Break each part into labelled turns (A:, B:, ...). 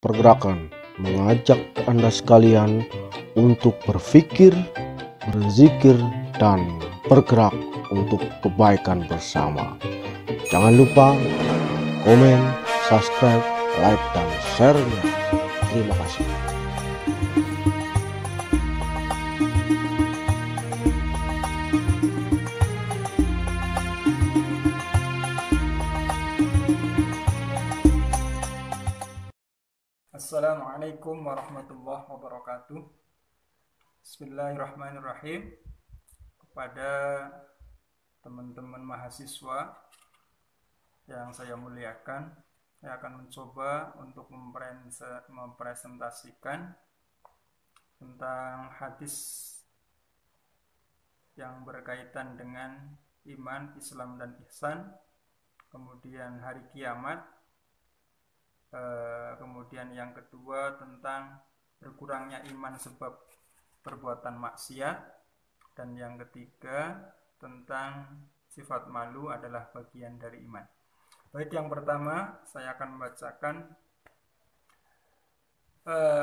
A: Pergerakan mengajak Anda sekalian untuk berpikir, berzikir, dan bergerak untuk kebaikan bersama. Jangan lupa komen, subscribe, like, dan share-nya. Terima kasih.
B: Assalamualaikum warahmatullahi wabarakatuh. Bismillahirrahmanirrahim. Kepada teman-teman mahasiswa yang saya muliakan, saya akan mencoba untuk mempresentasikan tentang hadis yang berkaitan dengan iman, Islam, dan ihsan, kemudian hari kiamat. Kemudian yang kedua tentang berkurangnya iman sebab perbuatan maksiat, dan yang ketiga tentang sifat malu adalah bagian dari iman. Baik, yang pertama saya akan membacakan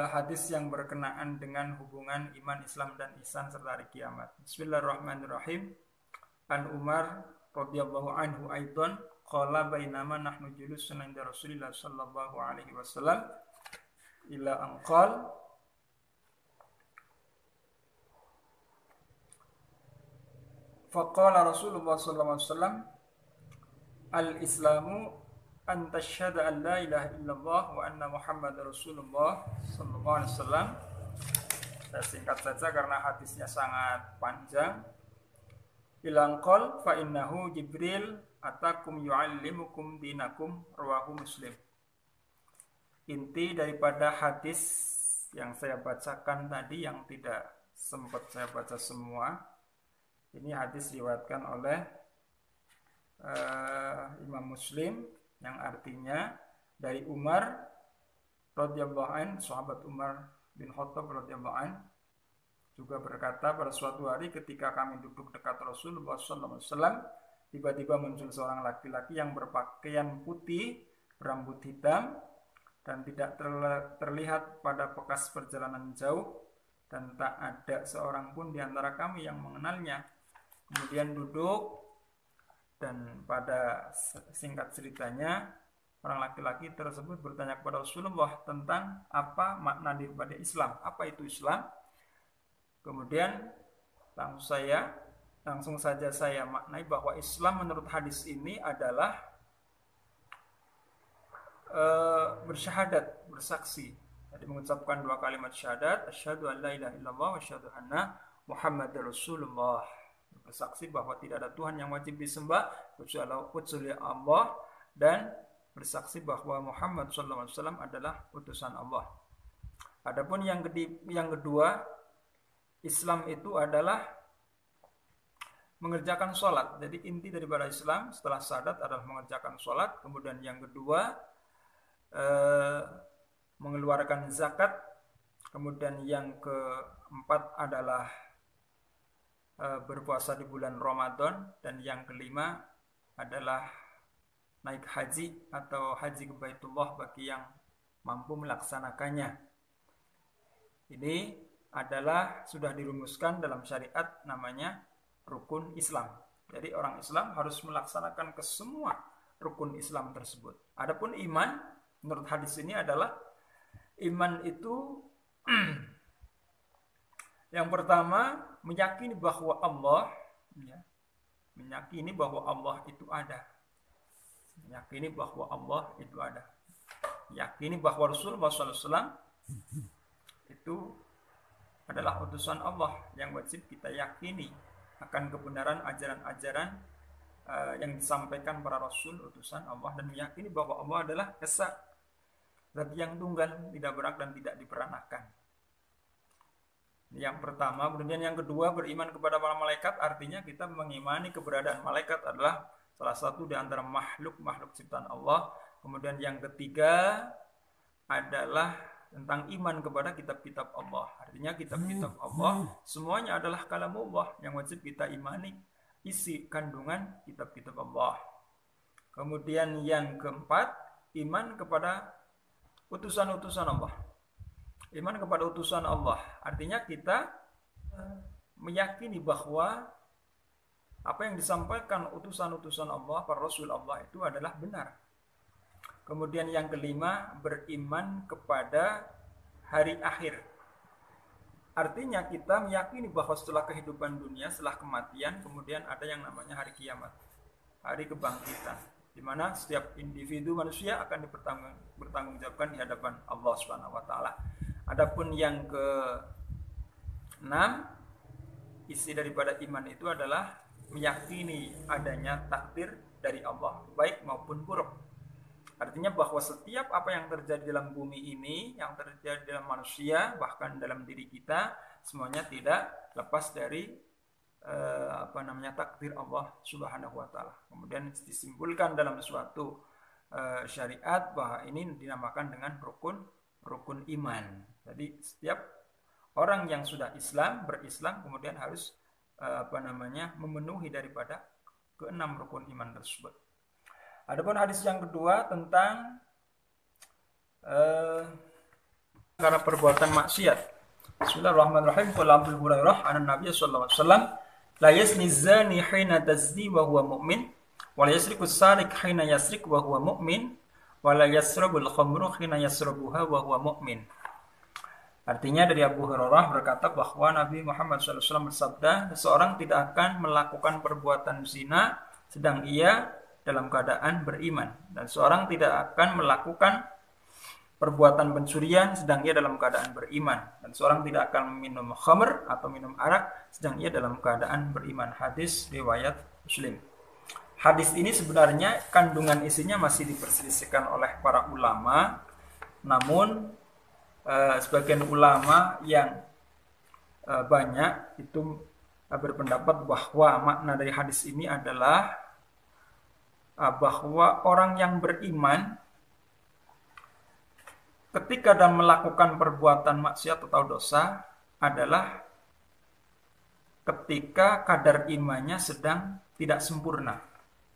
B: hadis yang berkenaan dengan hubungan iman, Islam, dan ihsan serta hari kiamat. Bismillahirrahmanirrahim. An Umar radhiyallahu anhu aidan qala bainama nahnu julusun 'inda Rasulillah sallallahu alaihi wasallam ila anqal faqala Rasulullah sallallahu alaihi wasallam al-islamu an tashhada an la ilaha illallah wa anna Muhammadar Rasulullah sallallahu alaihi wasallam. Saya singkat saja karena hadisnya sangat panjang. Ila anqal fa innahu Jibril atakum yu'allimukum dinakum, rawahu Muslim. Inti daripada hadis yang saya bacakan tadi, yang tidak sempat saya baca semua, ini hadis diriwayatkan oleh Imam Muslim, yang artinya dari Umar radhiyallahu an, sahabat Umar bin Khattab radhiyallahu an, juga berkata, pada suatu hari ketika kami duduk dekat Rasulullah sallallahu alaihi wasallam, tiba-tiba muncul seorang laki-laki yang berpakaian putih, berambut hitam, dan tidak terlihat pada bekas perjalanan jauh, dan tak ada seorang pun di antara kami yang mengenalnya. Kemudian duduk, dan pada singkat ceritanya, orang laki-laki tersebut bertanya kepada Rasulullah tentang apa makna daripada Islam, apa itu Islam. Kemudian langsung saja saya maknai bahwa Islam menurut hadis ini adalah bersyahadat, bersaksi. Jadi mengucapkan dua kalimat syahadat, asyhadu an la ilaha illallah wa asyhadu anna Muhammadar Rasulullah. Bersaksi bahwa tidak ada Tuhan yang wajib disembah kecuali Allah, dan bersaksi bahwa Muhammad SAW adalah utusan Allah. Adapun yang kedua, Islam itu adalah mengerjakan sholat. Jadi inti daripada Islam setelah syahadat adalah mengerjakan sholat. Kemudian yang kedua mengeluarkan zakat. Kemudian yang keempat adalah berpuasa di bulan Ramadan. Dan yang kelima adalah naik haji atau haji ke Baitullah bagi yang mampu melaksanakannya. Ini adalah sudah dirumuskan dalam syariat, namanya rukun Islam. Jadi orang Islam harus melaksanakan ke semua rukun Islam tersebut. Adapun iman, menurut hadis ini adalah iman itu yang pertama meyakini bahwa Allah, meyakini bahwa Allah itu ada. Meyakini bahwa Allah itu ada. Meyakini bahwa Rasulullah SAW itu adalah utusan Allah yang wajib kita yakini akan kebenaran ajaran-ajaran yang disampaikan para Rasul utusan Allah, dan meyakini bahwa Allah adalah esa, zat yang tunggal, tidak berak dan tidak diperanakan. Yang pertama. Kemudian yang kedua, beriman kepada para malaikat, artinya kita mengimani keberadaan malaikat adalah salah satu di antara makhluk ciptaan Allah. Kemudian yang ketiga adalah tentang iman kepada kitab-kitab Allah. Artinya kitab-kitab Allah semuanya adalah kalamullah yang wajib kita imani, isi kandungan kitab-kitab Allah. Kemudian yang keempat, iman kepada utusan-utusan Allah. Iman kepada utusan Allah artinya kita meyakini bahwa apa yang disampaikan utusan-utusan Allah, para Rasul Allah itu adalah benar. Kemudian yang kelima, beriman kepada hari akhir. Artinya kita meyakini bahwa setelah kehidupan dunia, setelah kematian, kemudian ada yang namanya hari kiamat, hari kebangkitan, di mana setiap individu manusia akan bertanggungjawabkan di hadapan Allah Subhanahu wa taala. Adapun yang ke-6, isi daripada iman itu adalah meyakini adanya takdir dari Allah, baik maupun buruk. Artinya bahwa setiap apa yang terjadi dalam bumi ini, yang terjadi dalam manusia, bahkan dalam diri kita, semuanya tidak lepas dari takdir Allah Subhanahu wa taala. Kemudian disimpulkan dalam suatu syariat bahwa ini dinamakan dengan rukun iman. Jadi setiap orang yang sudah berislam kemudian harus memenuhi daripada ke-6 rukun iman tersebut. Adapun hadis yang kedua tentang karena perbuatan maksiat. Bismillahirrahmanirrahim. Qala Abu Hurairah anan Nabi sallallahu alaihi wasallam la yazni zani hina tazni wa huwa mu'min wa la yasriku as-sariq hina yasrik wa huwa mu'min wa la yasrabul khamru hina yasrabuha wa huwa mu'min. Artinya dari Abu Hurairah berkata bahwa Nabi Muhammad SAW bersabda, seseorang tidak akan melakukan perbuatan zina sedang ia dalam keadaan beriman, dan seorang tidak akan melakukan perbuatan pencurian sedang ia dalam keadaan beriman, dan seorang tidak akan minum khamr atau minum arak sedang ia dalam keadaan beriman. Hadis riwayat Muslim. Hadis ini sebenarnya kandungan isinya masih diperselisihkan oleh para ulama, namun sebagian ulama yang banyak itu berpendapat bahwa makna dari hadis ini adalah bahwa orang yang beriman ketika dalam melakukan perbuatan maksiat atau dosa adalah ketika kadar imannya sedang tidak sempurna.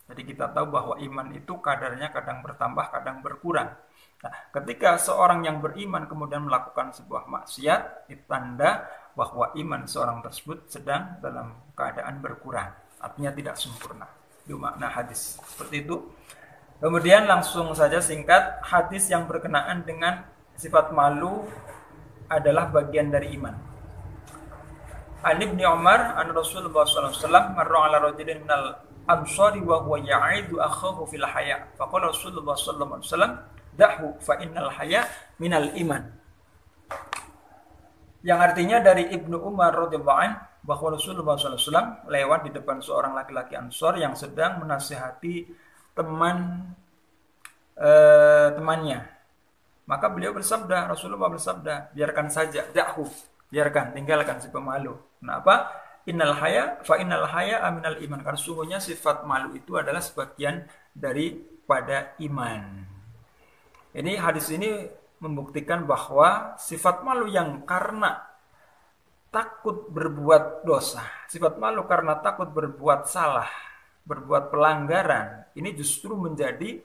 B: Jadi kita tahu bahwa iman itu kadarnya kadang bertambah, kadang berkurang. Nah, ketika seorang yang beriman kemudian melakukan sebuah maksiat, itu tanda bahwa iman seorang tersebut sedang dalam keadaan berkurang, artinya tidak sempurna. Itu makna hadis seperti itu. Kemudian langsung saja singkat, hadis yang berkenaan dengan sifat malu adalah bagian dari iman. An Ibnu Umar an Rasulullah sallallahu alaihi wasallam marra ala rajulin minal ansari wa huwa ya'idu akhahu fil haya. Faqala Rasulullah sallallahu alaihi wasallam da'hu fa innal haya minal iman. Yang artinya dari Ibnu Umar radhiyallahu anhu bahwa Rasulullah SAW lewat di depan seorang laki-laki Ansor yang sedang menasihati temannya. Maka beliau bersabda, Rasulullah bersabda, biarkan saja, da'hu, biarkan, tinggalkan si pemalu. Kenapa? Innal haya minal iman. Karena sungguhnya sifat malu itu adalah sebagian daripada iman. Ini hadis ini membuktikan bahwa sifat malu yang karena takut berbuat dosa, sifat malu karena takut berbuat salah, berbuat pelanggaran, ini justru menjadi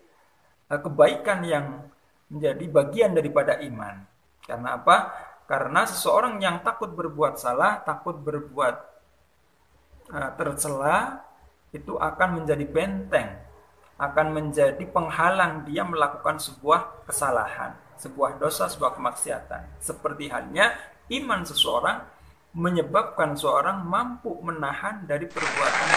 B: kebaikan yang menjadi bagian daripada iman. Karena apa? Karena seseorang yang takut berbuat salah, takut berbuat tercela, itu akan menjadi benteng, akan menjadi penghalang dia melakukan sebuah kesalahan, sebuah dosa, sebuah kemaksiatan. Seperti halnya iman seseorang menyebabkan seorang mampu menahan dari perbuatan